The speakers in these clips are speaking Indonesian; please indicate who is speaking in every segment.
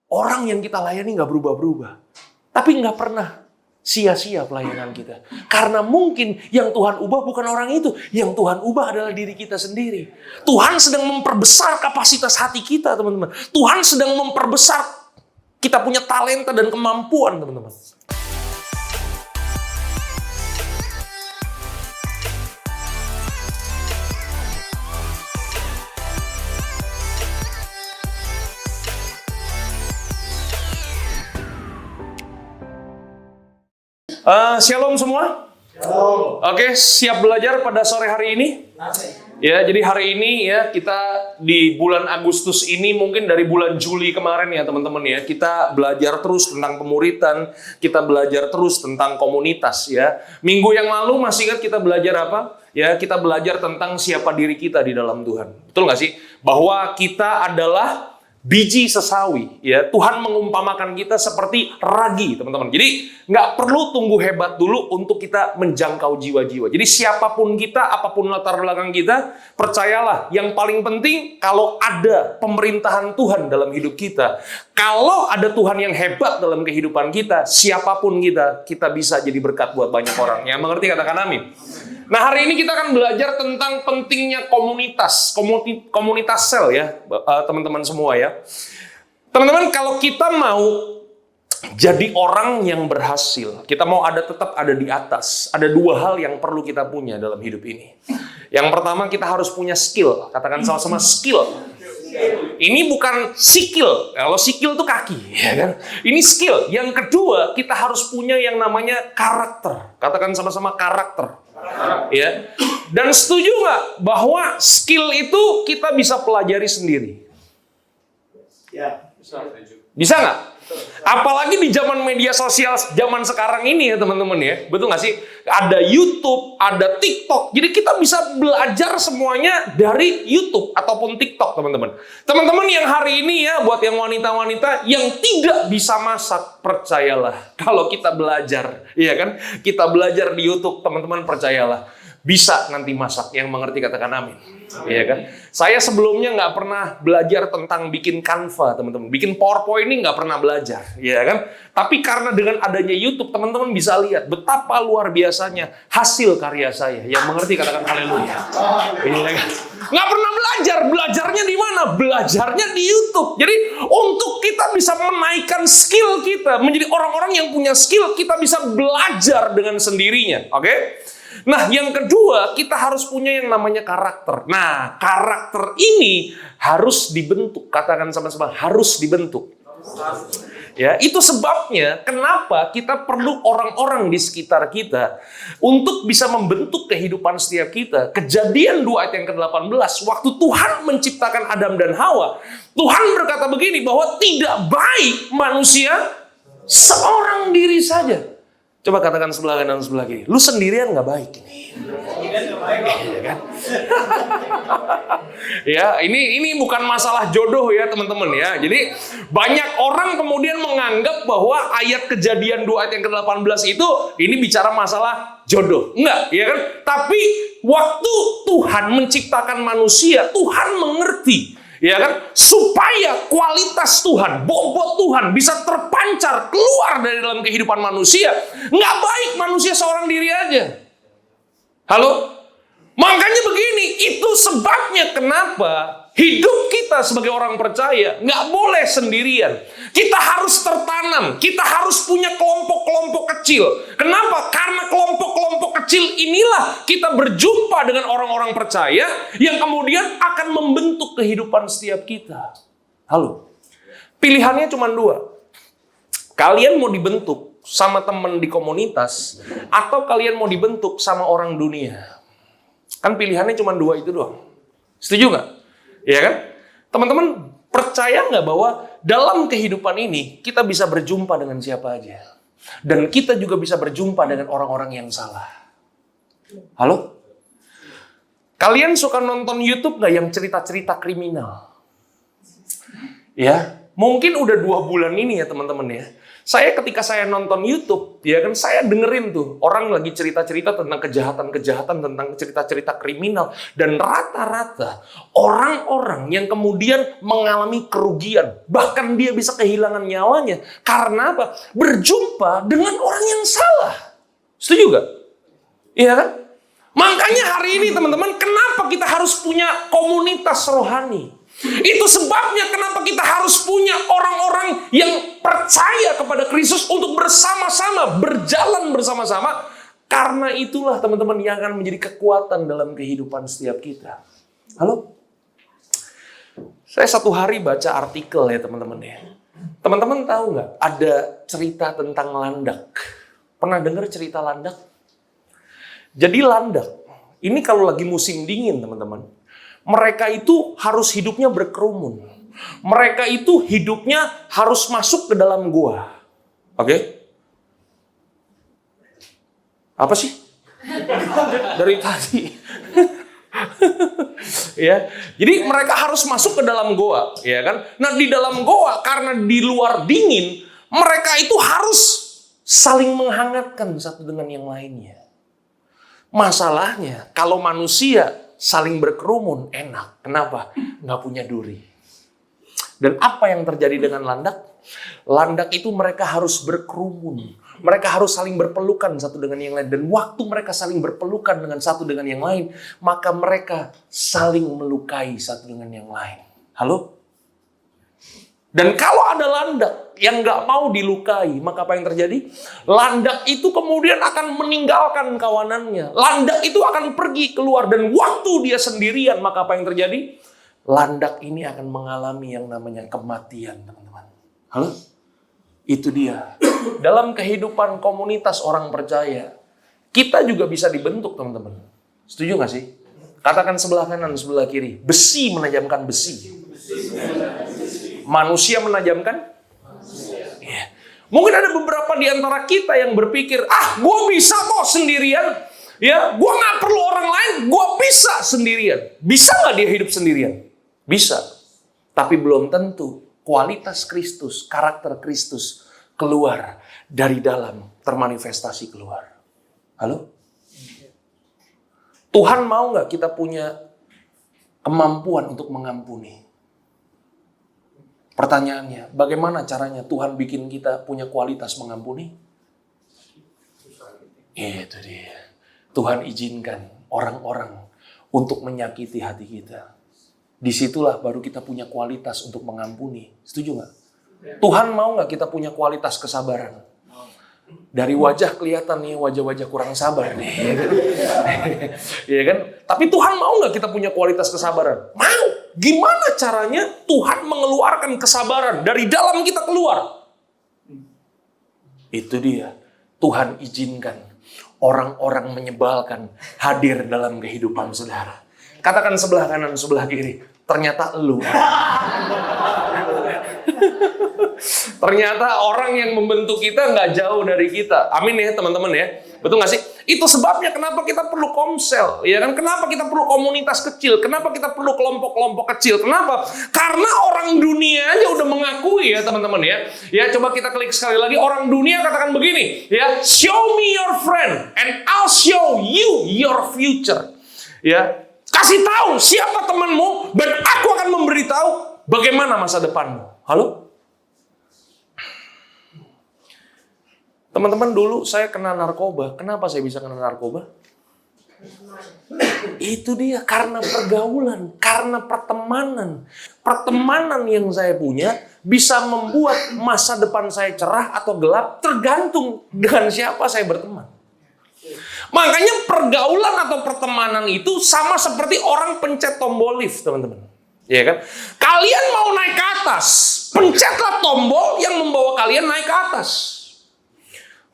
Speaker 1: orang yang kita layani nggak berubah-berubah. Tapi nggak pernah sia-sia pelayanan kita. Karena mungkin yang Tuhan ubah bukan orang itu. Yang Tuhan ubah adalah diri kita sendiri. Tuhan sedang memperbesar kapasitas hati kita, teman-teman. Tuhan sedang memperbesar kita punya talenta dan kemampuan, teman-teman. Shalom semua.
Speaker 2: Shalom.
Speaker 1: Oke, siap belajar pada sore hari ini? Ya, jadi hari ini ya kita di bulan Agustus ini mungkin dari bulan Juli kemarin ya teman-teman ya, kita belajar terus tentang pemuritan, kita belajar terus tentang komunitas ya. Minggu yang lalu masih ingat kita belajar apa? Ya, kita belajar tentang siapa diri kita di dalam Tuhan. Betul nggak sih? Bahwa kita adalah biji sesawi, ya. Tuhan mengumpamakan kita seperti ragi, teman-teman. Jadi, nggak perlu tunggu hebat dulu untuk kita menjangkau jiwa-jiwa. Jadi, siapapun kita, apapun latar belakang kita, percayalah, yang paling penting, kalau ada pemerintahan Tuhan dalam hidup kita, kalau ada Tuhan yang hebat dalam kehidupan kita, siapapun kita bisa jadi berkat buat banyak orang. Yang mengerti, katakan amin. Nah, hari ini kita akan belajar tentang pentingnya komunitas sel ya, teman-teman semua ya. Teman-teman, kalau kita mau jadi orang yang berhasil, kita mau tetap ada di atas, ada dua hal yang perlu kita punya dalam hidup ini. Yang pertama, kita harus punya skill. Katakan sama-sama skill. Ini bukan sikil. Kalau sikil itu kaki, ya kan? Ini skill. Yang kedua, kita harus punya yang namanya karakter. Katakan sama-sama karakter. Ya. Dan setuju nggak bahwa skill itu kita bisa pelajari sendiri?
Speaker 2: Ya,
Speaker 1: Bisa nggak? Apalagi di zaman media sosial zaman sekarang ini ya teman-teman ya. Betul nggak sih? Ada YouTube, ada TikTok. Jadi kita bisa belajar semuanya dari YouTube ataupun TikTok, teman-teman. Teman-teman yang hari ini ya, buat yang wanita-wanita yang tidak bisa masak, percayalah. Kalau kita belajar, ya kan? Kita belajar di YouTube, teman-teman, percayalah. Bisa nanti masak, yang mengerti katakan amin. Iya kan? Saya sebelumnya nggak pernah belajar tentang bikin Canva, teman-teman. Bikin PowerPoint ini nggak pernah belajar, ya kan? Tapi karena dengan adanya YouTube, teman-teman bisa lihat betapa luar biasanya hasil karya saya. Yang mengerti katakan haleluya. Iya kan? Nggak pernah belajar, belajarnya di mana? Belajarnya di YouTube. Jadi untuk kita bisa menaikkan skill kita, menjadi orang-orang yang punya skill, kita bisa belajar dengan sendirinya, oke? Nah, yang kedua, kita harus punya yang namanya karakter. Nah, karakter ini harus dibentuk. Katakan sama-sama, harus dibentuk. Ya, itu sebabnya kenapa kita perlu orang-orang di sekitar kita untuk bisa membentuk kehidupan setiap kita. Kejadian 2 ayat yang ke-18, waktu Tuhan menciptakan Adam dan Hawa, Tuhan berkata begini, bahwa tidak baik manusia seorang diri saja. Coba katakan sebelah kanan sebelah kiri. Lu sendirian nggak baik ini. Iya kan? Ya, ini bukan masalah jodoh ya teman-teman ya. Jadi banyak orang kemudian menganggap bahwa ayat Kejadian 2 ayat yang ke-18 itu ini bicara masalah jodoh. Enggak, ya kan? Tapi waktu Tuhan menciptakan manusia, Tuhan mengerti. Ya kan? Supaya kualitas Tuhan, bobot Tuhan bisa terpancar keluar dari dalam kehidupan manusia. Nggak baik manusia seorang diri aja. Halo? Makanya begini, itu sebabnya kenapa hidup kita sebagai orang percaya nggak boleh sendirian. Kita harus tertanam, kita harus punya kelompok-kelompok kecil. Kenapa? Karena kelompok-kelompok kecil inilah kita berjumpa dengan orang-orang percaya yang kemudian akan membentuk kehidupan setiap kita. Halo? Pilihannya cuma 2. Kalian mau dibentuk sama teman di komunitas, atau kalian mau dibentuk sama orang dunia. Kan pilihannya cuma 2 itu doang. Setuju nggak? Iya kan? Teman-teman percaya nggak bahwa dalam kehidupan ini kita bisa berjumpa dengan siapa aja. Dan kita juga bisa berjumpa dengan orang-orang yang salah. Halo? Kalian suka nonton YouTube nggak yang cerita-cerita kriminal? Ya, Mungkin udah 2 bulan ini ya teman-teman ya. Ketika saya nonton YouTube, ya kan saya dengerin tuh orang lagi cerita-cerita tentang kejahatan-kejahatan, tentang cerita-cerita kriminal, dan rata-rata orang-orang yang kemudian mengalami kerugian, bahkan dia bisa kehilangan nyawanya karena apa? Berjumpa dengan orang yang salah. Setuju gak? Iya kan? Makanya hari ini teman-teman, kenapa kita harus punya komunitas rohani? Itu sebabnya kenapa kita harus punya orang-orang yang percaya kepada Kristus untuk bersama-sama, berjalan bersama-sama. Karena itulah teman-teman yang akan menjadi kekuatan dalam kehidupan setiap kita. Halo? Saya satu hari baca artikel ya teman-teman ya. Teman-teman tahu nggak ada cerita tentang landak? Pernah dengar cerita landak? Jadi landak, ini kalau lagi musim dingin teman-teman, mereka itu harus hidupnya berkerumun. Mereka itu hidupnya harus masuk ke dalam gua. Oke? Apa sih? Dari tadi. Ya. Jadi mereka harus masuk ke dalam goa, ya kan? Nah, di dalam goa karena di luar dingin, mereka itu harus saling menghangatkan satu dengan yang lainnya. Masalahnya, kalau manusia saling berkerumun enak. Kenapa? Nggak punya duri. Dan apa yang terjadi dengan landak? Landak itu mereka harus berkerumun. Mereka harus saling berpelukan satu dengan yang lain. Dan waktu mereka saling berpelukan dengan satu dengan yang lain, maka mereka saling melukai satu dengan yang lain. Halo? Dan kalau ada landak yang nggak mau dilukai, maka apa yang terjadi? Landak itu kemudian akan meninggalkan kawanannya. Landak itu akan pergi keluar dan waktu dia sendirian, maka apa yang terjadi? Landak ini akan mengalami yang namanya kematian, teman-teman. Halo? Itu dia. Dalam kehidupan komunitas orang percaya, kita juga bisa dibentuk, teman-teman. Setuju nggak sih? Katakan sebelah kanan, sebelah kiri. Besi menajamkan besi. Manusia menajamkan? Ya. Mungkin ada beberapa di antara kita yang berpikir, gue bisa kok sendirian. Ya, gue nggak perlu orang lain, gue bisa sendirian. Bisa nggak dia hidup sendirian? Bisa. Tapi belum tentu kualitas Kristus, karakter Kristus keluar dari dalam, termanifestasi keluar. Halo? Tuhan mau nggak kita punya kemampuan untuk mengampuni? Pertanyaannya, bagaimana caranya Tuhan bikin kita punya kualitas mengampuni? Itu dia. Tuhan izinkan orang-orang untuk menyakiti hati kita. Disitulah baru kita punya kualitas untuk mengampuni. Setuju nggak? Tuhan mau nggak kita punya kualitas kesabaran? Dari wajah kelihatan nih, wajah-wajah kurang sabar nih. Iya kan? Tapi Tuhan mau nggak kita punya kualitas kesabaran? Mau. Gimana caranya Tuhan mengeluarkan kesabaran dari dalam kita keluar? Itu dia. Tuhan izinkan orang-orang menyebalkan hadir dalam kehidupan saudara. Katakan sebelah kanan, sebelah kiri. Ternyata elu. Ternyata orang yang membentuk kita nggak jauh dari kita. Amin ya teman-teman ya. Betul nggak sih? Itu sebabnya kenapa kita perlu komsel, ya kan? Kenapa kita perlu komunitas kecil? Kenapa kita perlu kelompok-kelompok kecil? Kenapa? Karena orang dunia aja udah mengakui ya teman-teman ya. Ya coba kita klik sekali lagi. Orang dunia katakan begini, ya, show me your friend and I'll show you your future. Ya, kasih tahu siapa temanmu dan aku akan memberitahu bagaimana masa depanmu. Halo? Teman-teman, dulu saya kena narkoba. Kenapa saya bisa kena narkoba? Itu dia, karena pergaulan, karena pertemanan. Pertemanan yang saya punya bisa membuat masa depan saya cerah atau gelap tergantung dengan siapa saya berteman. Makanya pergaulan atau pertemanan itu sama seperti orang pencet tombol lift, teman-teman. Ya kan? Kalian mau naik ke atas, pencetlah tombol yang membawa kalian naik ke atas.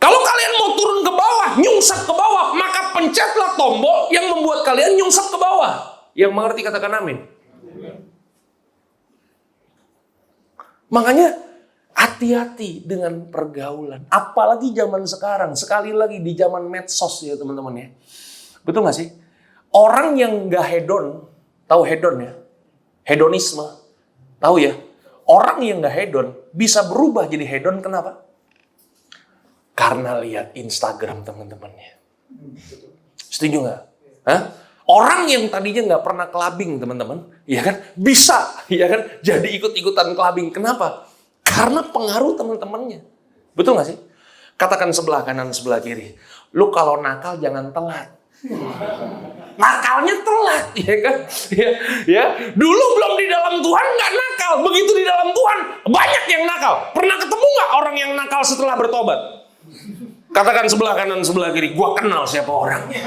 Speaker 1: Kalau kalian mau turun ke bawah, nyungsep ke bawah, maka pencetlah tombol yang membuat kalian nyungsep ke bawah. Yang mengerti katakan amin. Makanya hati-hati dengan pergaulan. Apalagi zaman sekarang. Sekali lagi di zaman medsos ya teman-teman ya. Betul gak sih? Orang yang gak hedon, tahu hedon ya? Hedonisme. Tahu ya? orang yang gak hedon bisa berubah jadi hedon, kenapa? Karena lihat Instagram teman-temannya. Setuju nggak? Hah? Orang yang tadinya nggak pernah clubbing, teman-teman, ya kan, bisa, ya kan, jadi ikut-ikutan clubbing. Kenapa? Karena pengaruh teman-temannya. Betul nggak sih? Katakan sebelah kanan, sebelah kiri. Lu kalau nakal jangan telat. Nakalnya telat, ya kan? Ya. Dulu belum di dalam Tuhan nggak nakal, begitu di dalam Tuhan banyak yang nakal. Pernah ketemu nggak orang yang nakal setelah bertobat? Katakan sebelah kanan, sebelah kiri. Gua kenal siapa orangnya.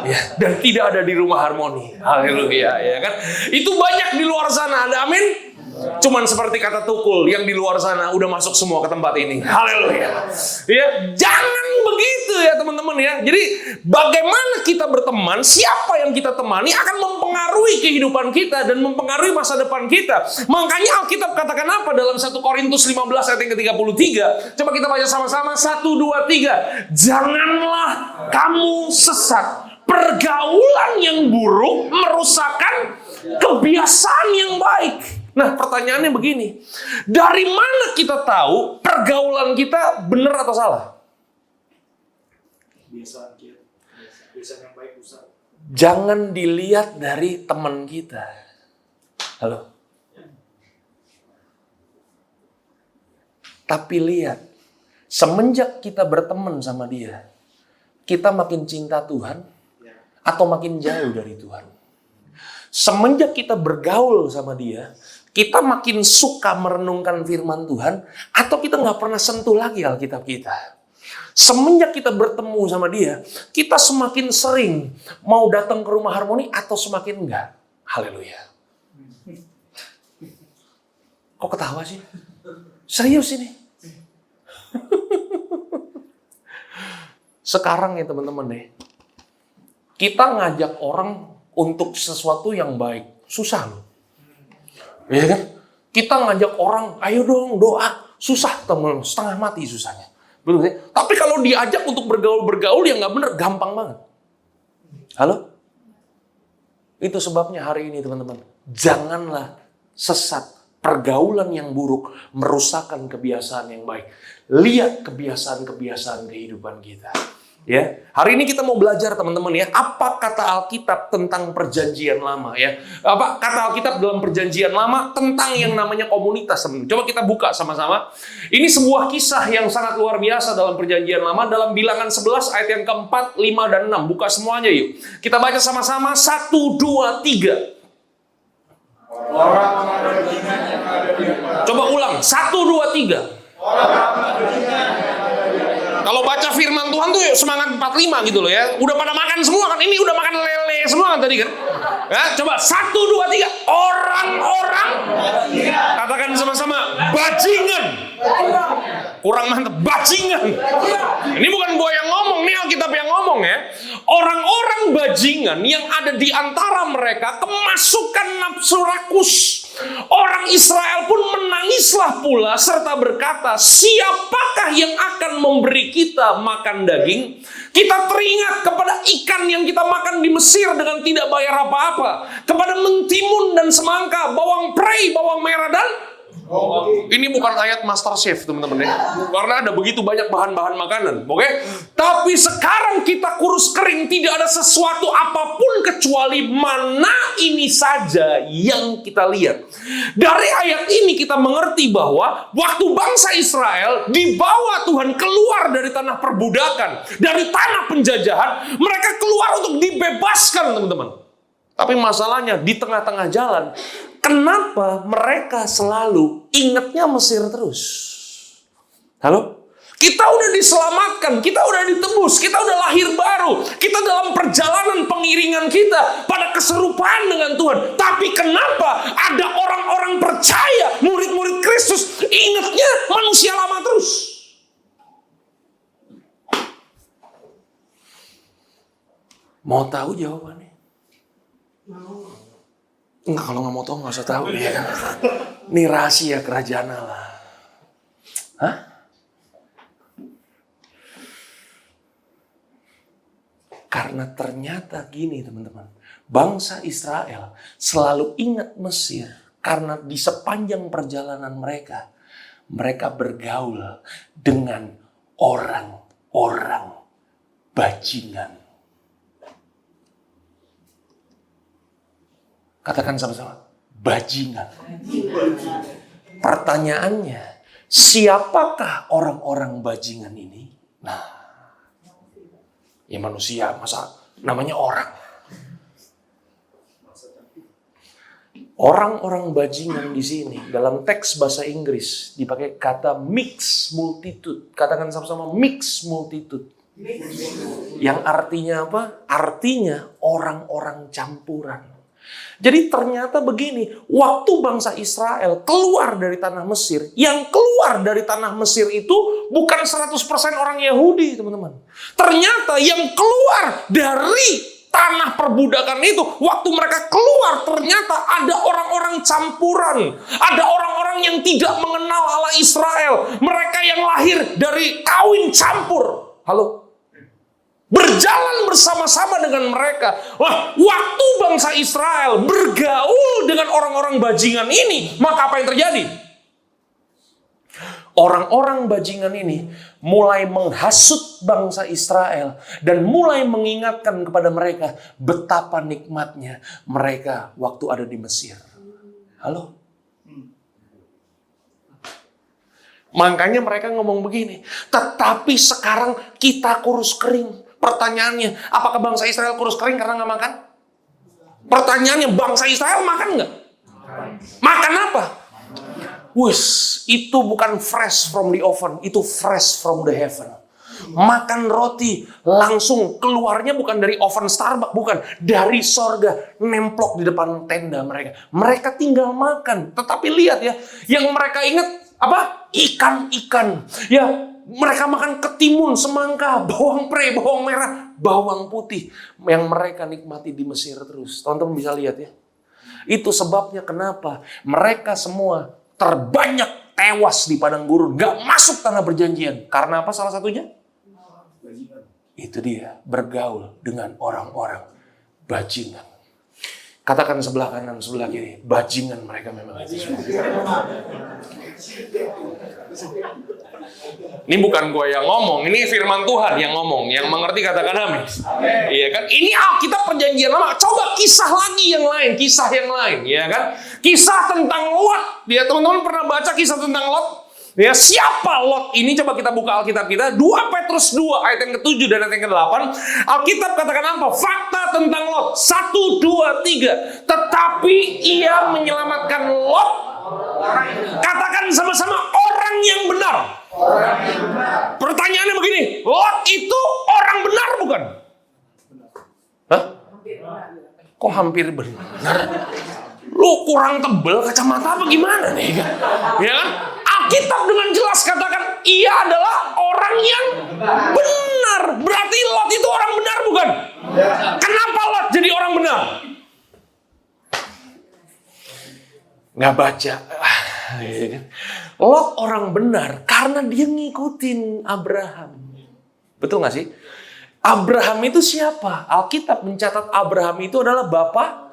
Speaker 1: Ya, dan tidak ada di rumah Harmoni. Haleluya, ya kan? Itu banyak di luar sana. Ada amin? Cuman seperti kata Tukul, yang di luar sana udah masuk semua ke tempat ini. Haleluya. Ya, jangan begitu ya teman-teman ya. Jadi bagaimana kita berteman, siapa yang kita temani akan mempengaruhi kehidupan kita dan mempengaruhi masa depan kita. Makanya Alkitab katakan apa dalam 1 Korintus 15 ayat yang ke-33? Coba kita baca sama-sama. 1, 2, 3. Janganlah kamu sesat. Pergaulan yang buruk merusakkan kebiasaan yang baik. Nah, pertanyaannya begini. Dari mana kita tahu pergaulan kita benar atau salah?
Speaker 2: Kebiasaan kita. Kebiasaan yang baik, Ustaz.
Speaker 1: Jangan dilihat dari teman kita. Halo? Tapi lihat, semenjak kita berteman sama dia, kita makin cinta Tuhan atau makin jauh dari Tuhan. Semenjak kita bergaul sama dia, kita makin suka merenungkan firman Tuhan, atau kita nggak pernah sentuh lagi Alkitab kita. Semenjak kita bertemu sama dia, kita semakin sering mau datang ke rumah Harmoni atau semakin enggak. Haleluya. Kok ketawa sih? Serius ini. Sekarang ya teman-teman deh, kita ngajak orang untuk sesuatu yang baik, susah loh. Ya kan? Kita ngajak orang, ayo dong doa, susah teman, setengah mati susahnya. Betul ya? Tapi kalau diajak untuk bergaul yang nggak bener, gampang banget. Halo? Itu sebabnya hari ini teman-teman, janganlah sesat. Pergaulan yang buruk merusakkan kebiasaan yang baik. Lihat kebiasaan-kebiasaan kehidupan kita. Ya, hari ini kita mau belajar teman-teman ya, apa kata Alkitab tentang perjanjian lama ya. Apa kata Alkitab dalam perjanjian lama tentang yang namanya komunitas, teman-teman. Coba kita buka sama-sama. Ini sebuah kisah yang sangat luar biasa dalam perjanjian lama, dalam Bilangan 11 ayat yang keempat, 5 dan 6. Buka semuanya yuk. Kita baca sama-sama 1, 2, 3. Coba ulang 1, 2, 3. Kalau baca firman Tuhan tuh semangat 45 gitu loh ya. Udah pada makan semua kan? Ini udah makan lele semua kan tadi kan? Ya, coba 1, 2, 3. Orang-orang, katakan sama-sama, bajingan. Kurang mantep, bajingan. Ini bukan gua yang ngomong, ini Alkitab yang ngomong ya. Orang-orang bajingan yang ada di antara mereka kemasukan nafsu rakus. Orang Israel pun menangislah pula serta berkata, siapakah yang akan memberi kita makan daging? Kita teringat kepada ikan yang kita makan di Mesir dengan tidak bayar apa-apa. Kepada mentimun dan semangka, bawang prei, bawang merah dan ini bukan ayat Master Chef teman-teman ya. Karena ada begitu banyak bahan-bahan makanan. Oke? Tapi sekarang kita kurus kering, tidak ada sesuatu apapun kecuali mana ini saja yang kita lihat. Dari ayat ini kita mengerti bahwa waktu bangsa Israel dibawa Tuhan keluar dari tanah perbudakan, dari tanah penjajahan, mereka keluar untuk dibebaskan teman-teman. Tapi masalahnya di tengah-tengah jalan, kenapa mereka selalu ingatnya Mesir terus? Halo? Kita udah diselamatkan, kita udah ditebus, kita udah lahir baru. Kita dalam perjalanan pengiringan kita pada keserupaan dengan Tuhan. Tapi kenapa ada orang-orang percaya, murid-murid Kristus, ingatnya manusia lama terus? Mau tahu jawabannya? Enggak, kalau nggak mau tahu nggak usah tahu ya. Ini rahasia kerajaan Allah. Hah? Karena ternyata gini teman-teman, bangsa Israel selalu ingat Mesir Karena di sepanjang perjalanan mereka bergaul dengan orang-orang bajingan. Katakan sama-sama, bajingan. Pertanyaannya, siapakah orang-orang bajingan ini? Nah, ya manusia, masa namanya orang. Orang-orang bajingan di sini dalam teks bahasa Inggris dipakai kata mixed multitude. Katakan sama-sama, mixed multitude. Yang artinya apa? Artinya orang-orang campuran. Jadi ternyata begini, waktu bangsa Israel keluar dari tanah Mesir, yang keluar dari tanah Mesir itu bukan 100% orang Yahudi, teman-teman. Ternyata yang keluar dari tanah perbudakan itu, waktu mereka keluar ternyata ada orang-orang campuran. Ada orang-orang yang tidak mengenal Allah Israel. Mereka yang lahir dari kawin campur. Halo? Berjalan bersama-sama dengan mereka. Wah, waktu bangsa Israel bergaul dengan orang-orang bajingan ini, maka apa yang terjadi? Orang-orang bajingan ini mulai menghasut bangsa Israel dan mulai mengingatkan kepada mereka betapa nikmatnya mereka waktu ada di Mesir. Halo? Makanya mereka ngomong begini, tetapi sekarang kita kurus kering. Pertanyaannya, apakah bangsa Israel kurus kering karena nggak makan? Pertanyaannya, bangsa Israel makan nggak? Makan apa? Wus, itu bukan fresh from the oven, itu fresh from the heaven. Makan roti langsung keluarnya bukan dari oven Starbucks, bukan dari sorga, nemplok di depan tenda mereka. Mereka tinggal makan, tetapi lihat ya, yang mereka ingat apa? Ikan-ikan. Ya, mereka makan ketimun, semangka, bawang pre, bawang merah, bawang putih yang mereka nikmati di Mesir terus. Teman-teman bisa lihat ya. Itu sebabnya kenapa mereka semua terbanyak tewas di padang gurun, gak masuk tanah perjanjian. Karena apa salah satunya? Itu dia, bergaul dengan orang-orang bajingan. Katakan sebelah kanan, sebelah kiri, bajingan mereka memang itu semua. Ini bukan gue yang ngomong, ini firman Tuhan yang ngomong, yang mengerti katakan amin. Iya kan? Ini Alkitab perjanjian lama. Coba kisah lagi yang lain, kisah yang lain, ya kan? Kisah tentang Lot. Ya, teman-teman pernah baca kisah tentang Lot? Ya, siapa Lot ini? Coba kita buka Alkitab kita. 2 Petrus 2 ayat yang ke-7 dan ayat yang ke-8. Alkitab katakan apa? Fakta tentang Lot. 1, 2, 3. Tetapi ia menyelamatkan Lot. Katakan sama-sama, orang yang benar. Pertanyaannya begini, Lot itu orang benar bukan? Hah? Kok hampir benar? Lu kurang tebel kacamata apa gimana nih? Ya kan? Alkitab dengan jelas katakan ia adalah orang yang benar. Berarti Lot itu orang benar bukan? Kenapa Lot jadi orang benar? Nggak baca. Lot orang benar karena dia ngikutin Abraham. Betul nggak sih? Abraham itu siapa? Alkitab mencatat Abraham itu adalah bapak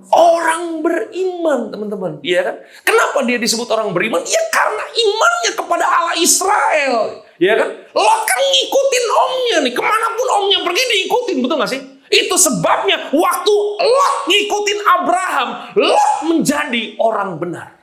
Speaker 1: orang beriman, teman-teman. Iya kan? Kenapa dia disebut orang beriman? Ya karena imannya kepada Allah Israel. Ya kan? Lot kan ngikutin omnya nih. Kemanapun omnya pergi diikutin. Betul gak sih? Itu sebabnya waktu Lot ngikutin Abraham, Lot menjadi orang benar.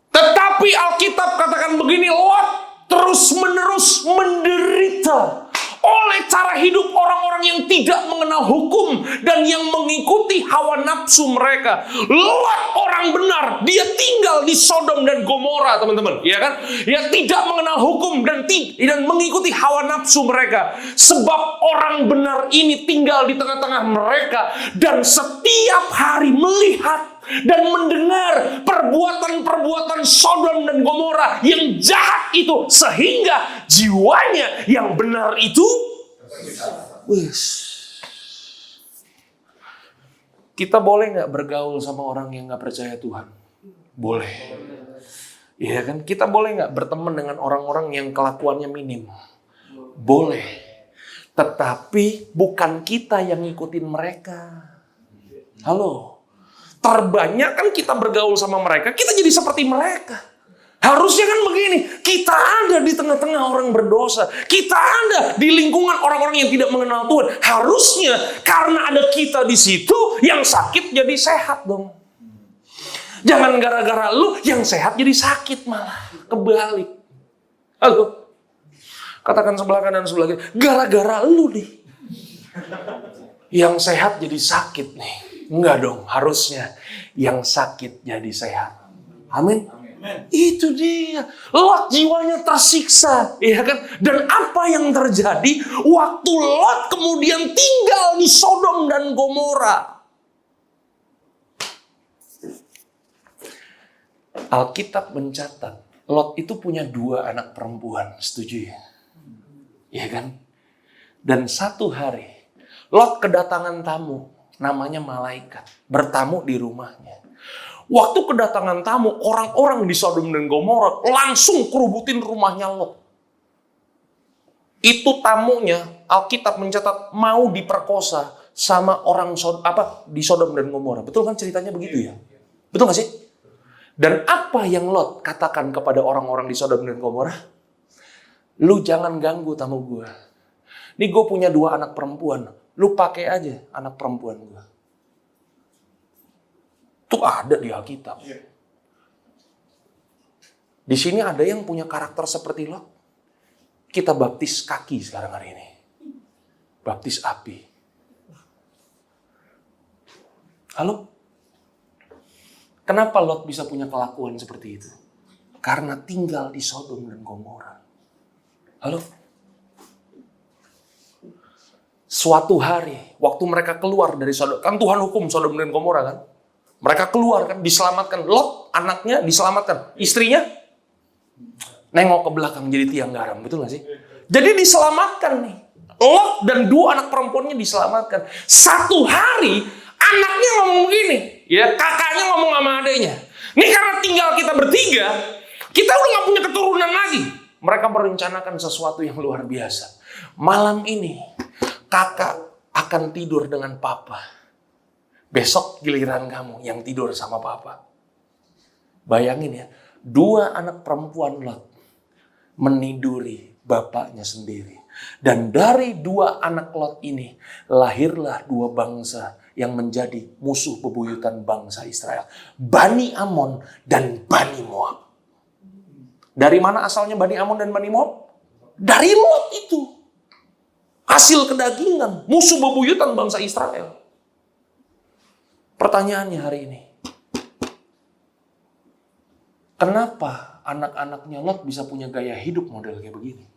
Speaker 1: Tetapi Alkitab katakan begini, Lot terus-menerus menderita oleh cara hidup orang-orang yang tidak mengenal hukum dan yang mengikuti hawa nafsu mereka. Lot orang benar, dia tinggal di Sodom dan Gomora, teman-teman, ya kan? Dia tidak mengenal hukum dan mengikuti hawa nafsu mereka. Sebab orang benar ini tinggal di tengah-tengah mereka dan setiap hari melihat dan mendengar perbuatan-perbuatan Sodom dan Gomora yang jahat itu, sehingga jiwanya yang benar itu kita boleh nggak bergaul sama orang yang nggak percaya Tuhan? Boleh. Iya kan? Kita boleh nggak berteman dengan orang-orang yang kelakuannya minim? Boleh. Tetapi bukan kita yang ngikutin mereka. Halo. terbanyak kan kita bergaul sama mereka, kita jadi seperti mereka. Harusnya kan begini, kita ada di tengah-tengah orang berdosa. Kita ada di lingkungan orang-orang yang tidak mengenal Tuhan. Harusnya karena ada kita di situ, yang sakit jadi sehat dong. Jangan gara-gara lu yang sehat jadi sakit malah. Kebalik. Halo. Katakan sebelah kanan sebelah kiri. Gara-gara lu nih. Yang sehat jadi sakit nih. Enggak dong, harusnya yang sakit jadi sehat. Amin. Itu dia. Lot jiwanya tersiksa, ya kan? Dan apa yang terjadi waktu Lot kemudian tinggal di Sodom dan Gomora? Alkitab mencatat Lot itu punya 2 anak perempuan, setuju ya? Ya kan? Dan satu hari Lot kedatangan tamu, namanya malaikat, bertamu di rumahnya. Waktu kedatangan tamu, orang-orang di Sodom dan Gomora langsung kerubutin rumahnya Lot. Itu tamunya, Alkitab mencatat mau diperkosa sama orang di Sodom dan Gomora. Betul kan ceritanya begitu ya? Betul gak sih? Dan apa yang Lot katakan kepada orang-orang di Sodom dan Gomora? Lu jangan ganggu tamu gue. Nih gue punya 2 anak perempuan. Lu pakai aja anak perempuan gue. Itu ada di Alkitab. Di sini ada yang punya karakter seperti Lot. Kita baptis kaki sekarang hari ini. Baptis api. Halo? Kenapa Lot bisa punya kelakuan seperti itu? Karena tinggal di Sodom dan Gomora. Halo? Suatu hari, waktu mereka keluar dari Sodom, kan Tuhan hukum Sodom dan Gomora kan? Mereka keluar kan, diselamatkan. Lot, anaknya diselamatkan. Istrinya nengok ke belakang jadi tiang garam. Betul gak sih? Jadi diselamatkan nih. Lot dan 2 anak perempuannya diselamatkan. Satu hari, anaknya ngomong begini. Ya, kakaknya ngomong sama adeknya. Nih karena tinggal kita bertiga, kita udah gak punya keturunan lagi. Mereka merencanakan sesuatu yang luar biasa. Malam ini, kakak akan tidur dengan papa. Besok giliran kamu yang tidur sama papa. Bayangin ya, 2 anak perempuan Lot meniduri bapaknya sendiri. Dan dari 2 anak Lot ini, lahirlah 2 bangsa yang menjadi musuh bebuyutan bangsa Israel. Bani Amon dan Bani Moab. Dari mana asalnya Bani Amon dan Bani Moab? Dari Lot itu. Hasil kedagingan, musuh bebuyutan bangsa Israel. Pertanyaannya hari ini, kenapa anak-anaknya Lot bisa punya gaya hidup model kayak begini?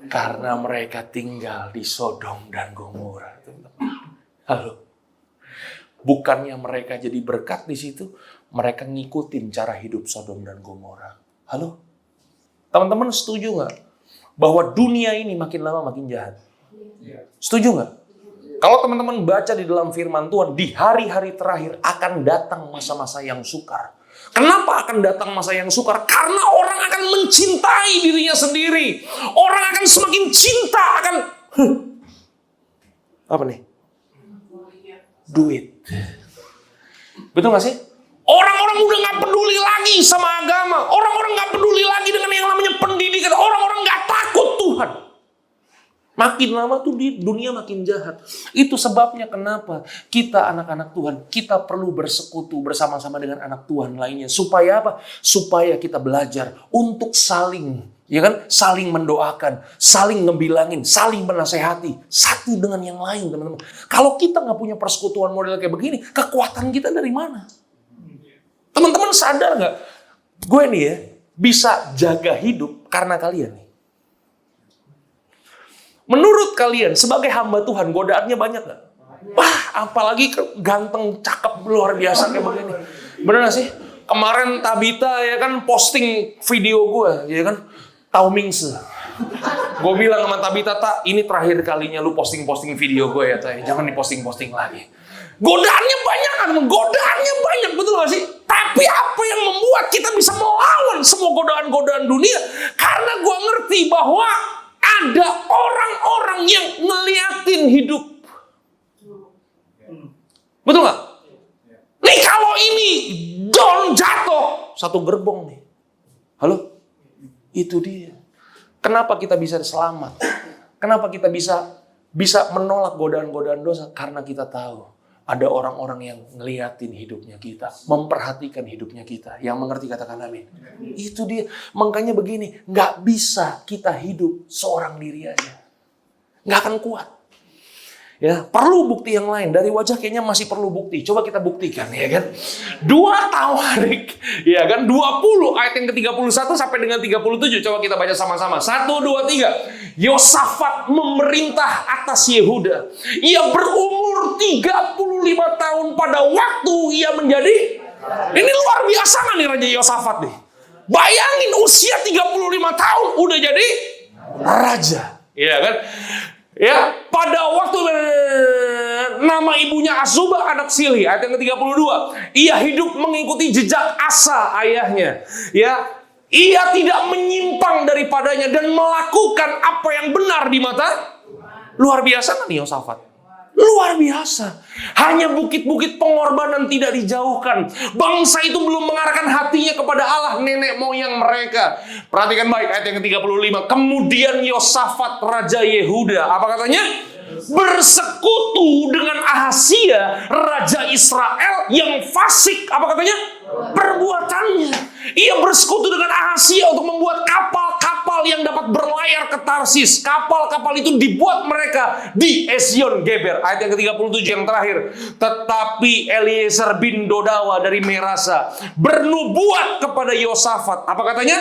Speaker 1: Karena mereka tinggal di Sodom dan Gomora. Halo, bukannya mereka jadi berkat di situ, mereka ngikutin cara hidup Sodom dan Gomora. Halo, teman-teman setuju nggak bahwa dunia ini makin lama makin jahat? Setuju nggak? Kalau teman-teman baca di dalam firman Tuhan, di hari-hari terakhir akan datang masa-masa yang sukar. Kenapa akan datang masa yang sukar? Karena orang akan mencintai dirinya sendiri. Orang akan semakin cinta akan... Apa nih? Duit. Betul gak sih? Orang-orang udah gak peduli lagi sama agama. Orang-orang gak peduli lagi dengan yang namanya pendidikan. Orang-orang gak takut Tuhan. Makin lama tuh di dunia makin jahat. Itu sebabnya kenapa kita anak-anak Tuhan, kita perlu bersekutu bersama-sama dengan anak Tuhan lainnya. Supaya apa? Supaya kita belajar untuk saling, ya kan? Saling mendoakan, saling ngebilangin, saling menasehati. Satu dengan yang lain, teman-teman. Kalau kita nggak punya persekutuan model kayak begini, kekuatan kita dari mana? Teman-teman sadar nggak? Gue nih ya, bisa jaga hidup karena kalian nih. Menurut kalian, sebagai hamba Tuhan, godaannya banyak gak? Wah, apalagi ganteng, cakep, luar biasa kayak begini. Bener gak sih? Kemarin Tabita ya kan posting video gue, ya kan? Tau Mingse. Gue bilang sama Tabita, Tak, ini terakhir kalinya lu posting-posting video gue ya, Tak. Jangan diposting-posting lagi. Godaannya banyak kan? Godaannya banyak, betul gak sih? Tapi apa yang membuat kita bisa melawan semua godaan-godaan dunia? Karena gue ngerti bahwa ada orang-orang yang ngeliatin hidup. Betul nggak? Nih kalau ini John jatuh, satu gerbong nih. Halo? Itu dia. Kenapa kita bisa selamat? Kenapa kita bisa menolak godaan-godaan dosa? Karena kita tahu ada orang-orang yang ngeliatin hidupnya kita, memperhatikan hidupnya kita. Yang mengerti katakan amin. Itu dia. Makanya begini, nggak bisa kita hidup seorang diri aja. Nggak akan kuat. Ya, perlu bukti yang lain. Dari wajah kayaknya masih perlu bukti. Coba kita buktikan, ya kan? 2 Tawarik, ya kan? 20 ayat yang ke-31 sampai dengan 37. Coba kita baca sama-sama. 1, 2, 3. Yosafat memerintah atas Yehuda. Ia berumur 35 tahun pada waktu ia menjadi. Ini luar biasa kan nih Raja Yosafat nih. Bayangin usia 35 tahun udah jadi raja. Iya kan? Ya, pada waktu nama ibunya Azuba anak Silhi, ayat yang ke-32. Ia hidup mengikuti jejak Asa ayahnya. Ya, ia tidak menyimpang daripadanya dan melakukan apa yang benar di mata. Luar biasa kan Yosafat? Luar biasa. Hanya bukit-bukit pengorbanan tidak dijauhkan. Bangsa itu belum mengarahkan hatinya kepada Allah nenek moyang mereka. Perhatikan baik ayat yang ke-35. Kemudian Yosafat Raja Yehuda, apa katanya? Bersekutu dengan Ahazia Raja Israel yang fasik, apa katanya? Perbuatannya. Ia bersekutu dengan Ahazia untuk membuat kapal-kapal yang dapat berlayar ke Tarsis. Kapal-kapal itu dibuat mereka di Ezion Geber. Ayat yang ke-37 yang terakhir. Tetapi Eliezer bin Dodawa dari Merasa bernubuat kepada Yosafat. Apa katanya?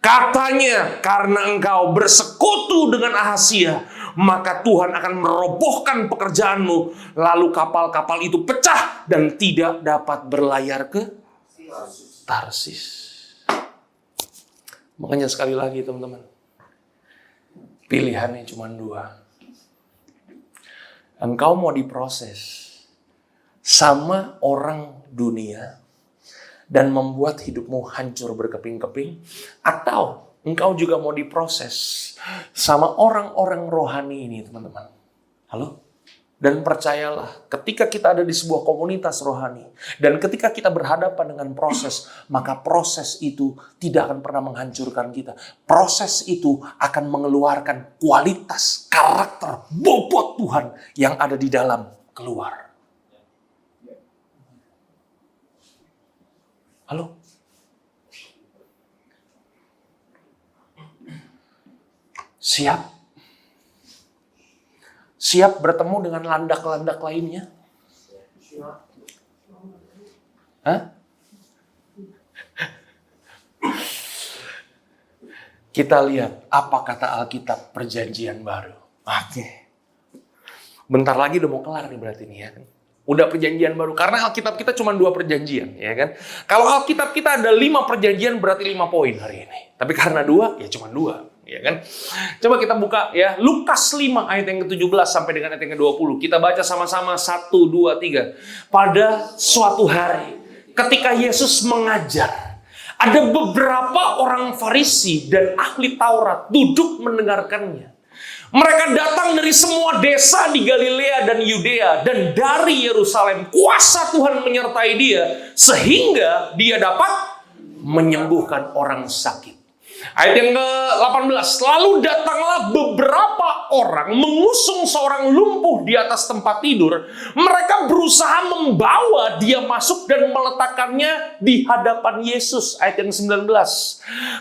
Speaker 1: Katanya, karena engkau bersekutu dengan Ahazia, maka Tuhan akan merobohkan pekerjaanmu. Lalu kapal-kapal itu pecah dan tidak dapat berlayar ke Tarsis. Makanya sekali lagi teman-teman, pilihannya cuma 2. Engkau mau diproses sama orang dunia dan membuat hidupmu hancur berkeping-keping, atau engkau juga mau diproses sama orang-orang rohani ini, teman-teman. Halo? Dan percayalah, ketika kita ada di sebuah komunitas rohani, dan ketika kita berhadapan dengan proses, maka proses itu tidak akan pernah menghancurkan kita. Proses itu akan mengeluarkan kualitas, karakter, bobot Tuhan yang ada di dalam keluar. Halo? Siap? Siap bertemu dengan landak-landak lainnya? Hah? Kita lihat apa kata Alkitab Perjanjian Baru. Oke. Bentar lagi udah mau kelar nih berarti nih ya. Udah perjanjian baru. Karena Alkitab kita cuma 2 perjanjian, ya kan? Kalau Alkitab kita ada 5 perjanjian berarti 5 poin hari ini. Tapi karena 2, ya cuma 2. Ya kan? Coba kita buka ya Lukas 5 ayat yang ke-17 sampai dengan ayat yang ke-20. Kita baca sama-sama 1, 2, 3. Pada suatu hari ketika Yesus mengajar, ada beberapa orang Farisi dan ahli Taurat duduk mendengarkannya. Mereka datang dari semua desa di Galilea dan Yudea dan dari Yerusalem. Kuasa Tuhan menyertai dia sehingga dia dapat menyembuhkan orang sakit. Ayat yang ke-18. Lalu datanglah beberapa orang mengusung seorang lumpuh di atas tempat tidur. Mereka berusaha membawa dia masuk dan meletakkannya di hadapan Yesus. Ayat yang 19.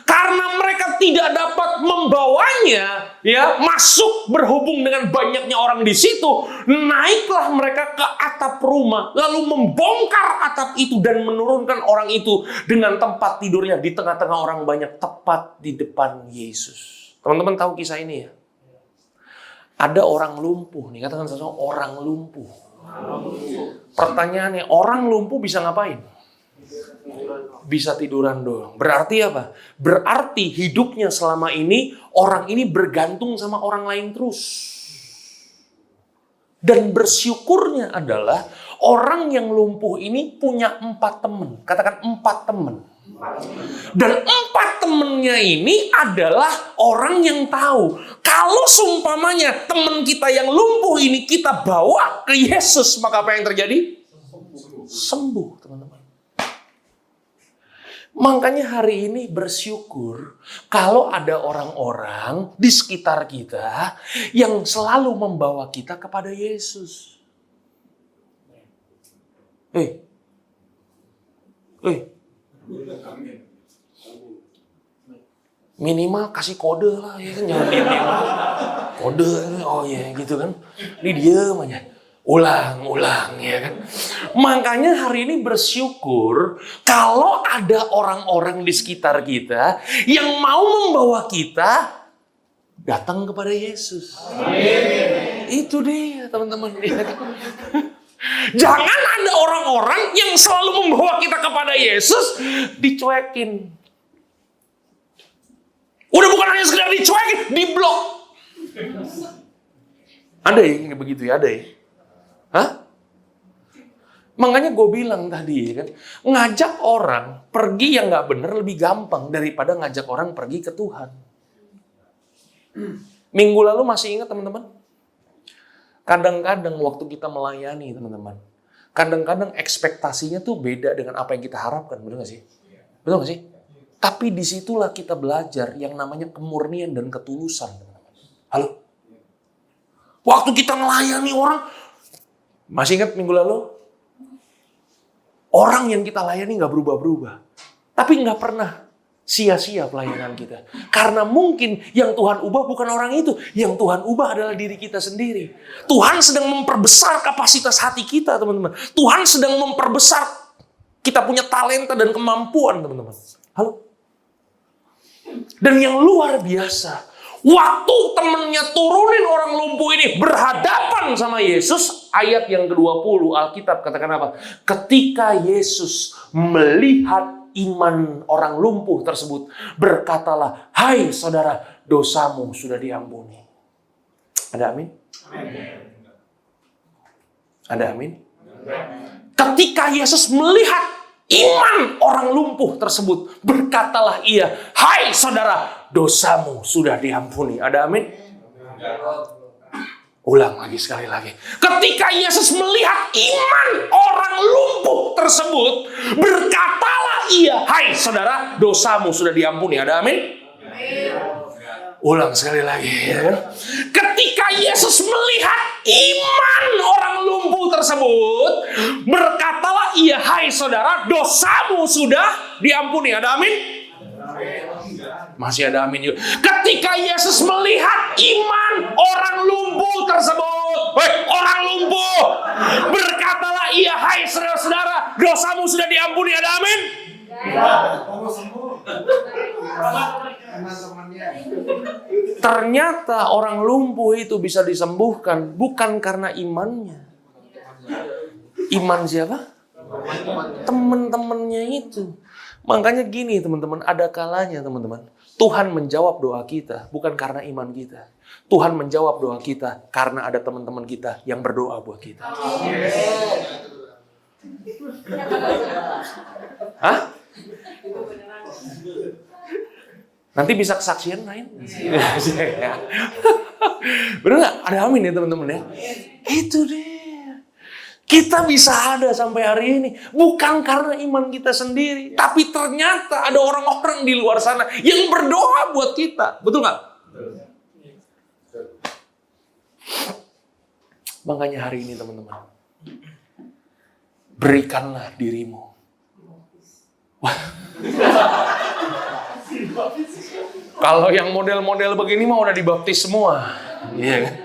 Speaker 1: Karena mereka tidak dapat membawanya ya masuk berhubung dengan banyaknya orang di situ, naiklah mereka ke atap rumah lalu membongkar atap itu dan menurunkan orang itu dengan tempat tidurnya di tengah-tengah orang banyak tepat di depan Yesus. Teman-teman tahu kisah ini ya? Ada orang lumpuh nih, katakan sesuatu, orang lumpuh. Pertanyaannya, orang lumpuh bisa ngapain? Bisa tiduran doang. Berarti apa? Berarti hidupnya selama ini orang ini bergantung sama orang lain terus. Dan bersyukurnya adalah orang yang lumpuh ini punya 4 teman. Katakan 4 teman. Dan 4 temennya ini adalah orang yang tahu kalau seumpamanya teman kita yang lumpuh ini kita bawa ke Yesus, maka apa yang terjadi? sembuh, teman-teman. Makanya hari ini bersyukur kalau ada orang-orang di sekitar kita yang selalu membawa kita kepada Yesus. Minimal kasih kode lah, ya kan, jangan diam. Kode, oh ya gitu kan. Ini diam aja. Ulang, ya kan. Makanya hari ini bersyukur kalau ada orang-orang di sekitar kita yang mau membawa kita datang kepada Yesus. Amin. Itu dia, teman-teman. Jangan ada orang-orang yang selalu membawa kita kepada Yesus dicuekin. Udah bukan hanya sekedar dicuekin, diblok. Ada ya begitu ya, ada ya. Hah? Makanya gue bilang tadi kan, ngajak orang pergi yang nggak benar lebih gampang daripada ngajak orang pergi ke Tuhan. Minggu lalu masih ingat teman-teman? Kadang-kadang waktu kita melayani teman-teman, kadang-kadang ekspektasinya tuh beda dengan apa yang kita harapkan, betul nggak sih? Betul nggak sih? Tapi disitulah kita belajar yang namanya kemurnian dan ketulusan, teman-teman. Halo? Waktu kita melayani orang, masih ingat minggu lalu? Orang yang kita layani nggak berubah-berubah. Tapi nggak pernah sia-sia pelayanan kita. Karena mungkin yang Tuhan ubah bukan orang itu. Yang Tuhan ubah adalah diri kita sendiri. Tuhan sedang memperbesar kapasitas hati kita, teman-teman. Tuhan sedang memperbesar kita punya talenta dan kemampuan, teman-teman. Halo? Dan yang luar biasa, waktu temennya turunin orang lumpuh ini berhadapan sama Yesus, ayat yang ke-20 Alkitab katakan apa? Ketika Yesus melihat iman orang lumpuh tersebut, berkatalah, "Hai saudara, dosamu sudah diampuni." Ada amin? Ada amin? Ketika Yesus melihat iman orang lumpuh tersebut, berkatalah ia, "Hai saudara, dosamu sudah diampuni." Ada amin? Ulang lagi sekali lagi. Ketika Yesus melihat iman orang lumpuh tersebut, berkatalah ia, "Hai saudara, dosamu sudah diampuni." Ada amin? Ulang sekali lagi. Ya. Ketika Yesus melihat iman orang lumpuh tersebut, berkatalah ia, "Hai saudara, dosamu sudah diampuni." Ada amin? Masih ada amin juga. Ketika Yesus melihat iman orang lumpuh tersebut, orang lumpuh, berkatalah ia, "Hai saudara-saudara, dosamu sudah diampuni." Ada amin? Ternyata orang lumpuh itu bisa disembuhkan bukan karena imannya. Iman siapa? Teman-temannya itu. Makanya gini teman-teman, ada kalanya teman-teman, Tuhan menjawab doa kita bukan karena iman kita. Tuhan menjawab doa kita karena ada teman-teman kita yang berdoa buat kita. Hah? Nanti bisa kesaksian lain. Bener nggak? Ada amin ya teman-teman ya. Itu deh. Kita bisa ada sampai hari ini bukan karena iman kita sendiri, tapi ternyata ada orang-orang di luar sana yang berdoa buat kita. Betul nggak? Makanya hari ini teman-teman, berikanlah dirimu. Kalau yang model-model begini mah udah dibaptis semua. Iya kan?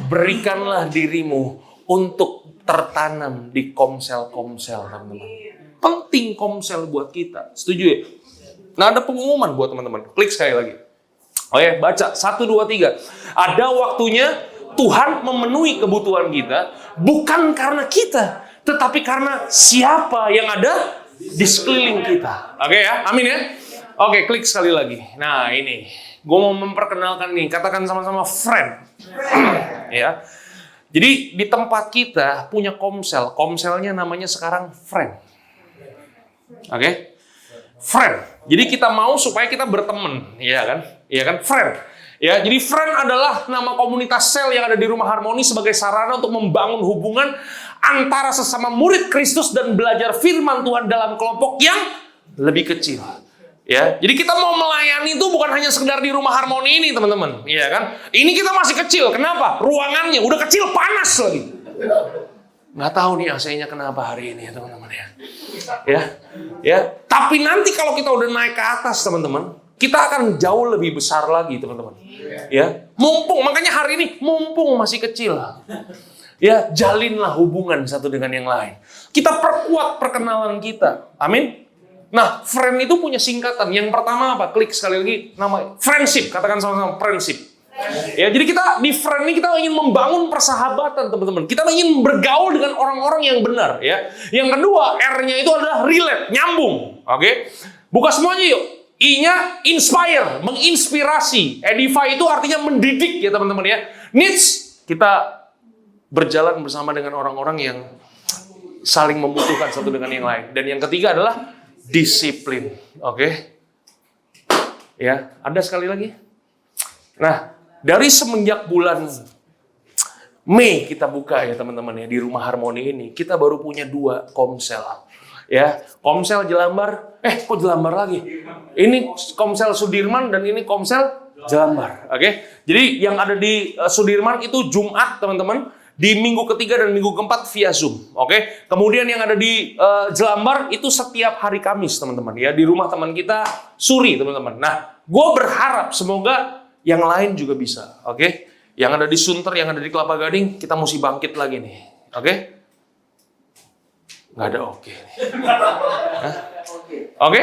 Speaker 1: Berikanlah dirimu untuk tertanam di komsel-komsel, teman-teman. Penting komsel buat kita. Setuju ya? Nah, ada pengumuman buat teman-teman. Klik sekali lagi. Oke, baca. 1, 2, 3. Ada waktunya Tuhan memenuhi kebutuhan kita. Bukan karena kita, tetapi karena siapa yang ada di sekeliling kita. Oke ya? Amin ya? Oke, klik sekali lagi. Nah, ini. Gue mau memperkenalkan nih. Katakan sama-sama friend. Ya. Jadi di tempat kita punya komsel. Komselnya namanya sekarang friend. Oke? Friend. Jadi kita mau supaya kita berteman, iya kan? Iya kan? Friend. Ya, jadi friend adalah nama komunitas sel yang ada di Rumah Harmoni sebagai sarana untuk membangun hubungan antara sesama murid Kristus dan belajar firman Tuhan dalam kelompok yang lebih kecil. Ya, jadi kita mau melayani itu bukan hanya sekedar di Rumah Harmoni ini, teman-teman. Iya kan? Ini kita masih kecil. Kenapa? Ruangannya udah kecil, panas lagi. Nggak tahu nih AC-nya kenapa hari ini ya, teman-teman ya. Ya. Tapi nanti kalau kita udah naik ke atas, teman-teman, kita akan jauh lebih besar lagi, teman-teman. Ya, mumpung makanya hari ini mumpung masih kecil. Ya, jalinlah hubungan satu dengan yang lain. Kita perkuat perkenalan kita. Amin. Nah, friend itu punya singkatan. Yang pertama apa? Klik sekali lagi nama friendship. Katakan sama-sama friendship. Ya, jadi kita di friend ini kita ingin membangun persahabatan, teman-teman. Kita ingin bergaul dengan orang-orang yang benar, ya. Yang kedua, R-nya itu adalah relate, nyambung. Oke? Buka semuanya yuk. I-nya inspire, menginspirasi. Edify itu artinya mendidik ya teman-teman ya. Needs, kita berjalan bersama dengan orang-orang yang saling membutuhkan satu dengan yang lain. Dan yang ketiga adalah disiplin. Oke? Ya, ada sekali lagi. Nah, dari semenjak bulan Mei kita buka ya teman-teman ya di Rumah Harmoni ini, kita baru punya 2 komsel. Ya, Komsel Jelambar, kok Jelambar lagi? Ini Komsel Sudirman dan ini Komsel Jelambar, oke? Jadi yang ada di Sudirman itu Jumat, teman-teman, di minggu ketiga dan minggu keempat via Zoom, oke? Kemudian yang ada di Jelambar itu setiap hari Kamis, teman-teman, ya, di rumah teman kita Suri, teman-teman. Nah, gue berharap semoga yang lain juga bisa, oke? Yang ada di Sunter, yang ada di Kelapa Gading, kita mesti bangkit lagi nih, oke? Nggak ada oke. Oke?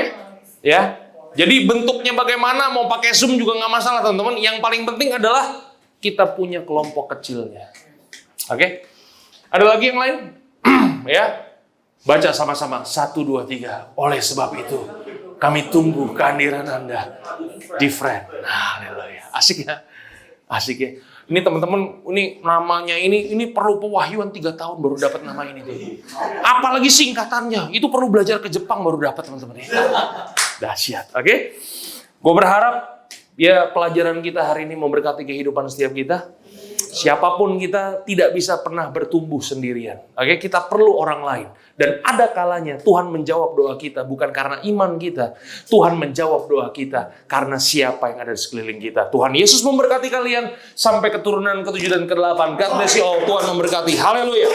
Speaker 1: Ya. Jadi bentuknya bagaimana, mau pakai Zoom juga nggak masalah, teman-teman. Yang paling penting adalah kita punya kelompok kecilnya. Oke? Ada lagi yang lain? Ya. Baca sama-sama. 1, 2, 3. Oleh sebab itu, kami tunggu kehadiran Anda di friend. Haleluya. Asik ya? Asik ya? Ini teman-teman, ini namanya ini perlu pewahyuan 3 tahun baru dapat nama ini tuh. Apalagi singkatannya, itu perlu belajar ke Jepang baru dapat, teman-teman. Dahsyat, oke? Gue berharap ya pelajaran kita hari ini memberkati kehidupan setiap kita. Siapapun kita tidak bisa pernah bertumbuh sendirian. Oke, kita perlu orang lain. Dan ada kalanya Tuhan menjawab doa kita bukan karena iman kita. Tuhan menjawab doa kita karena siapa yang ada di sekeliling kita. Tuhan Yesus memberkati kalian sampai keturunan ke-7 dan ke-8. God bless you all. Tuhan memberkati. Haleluya.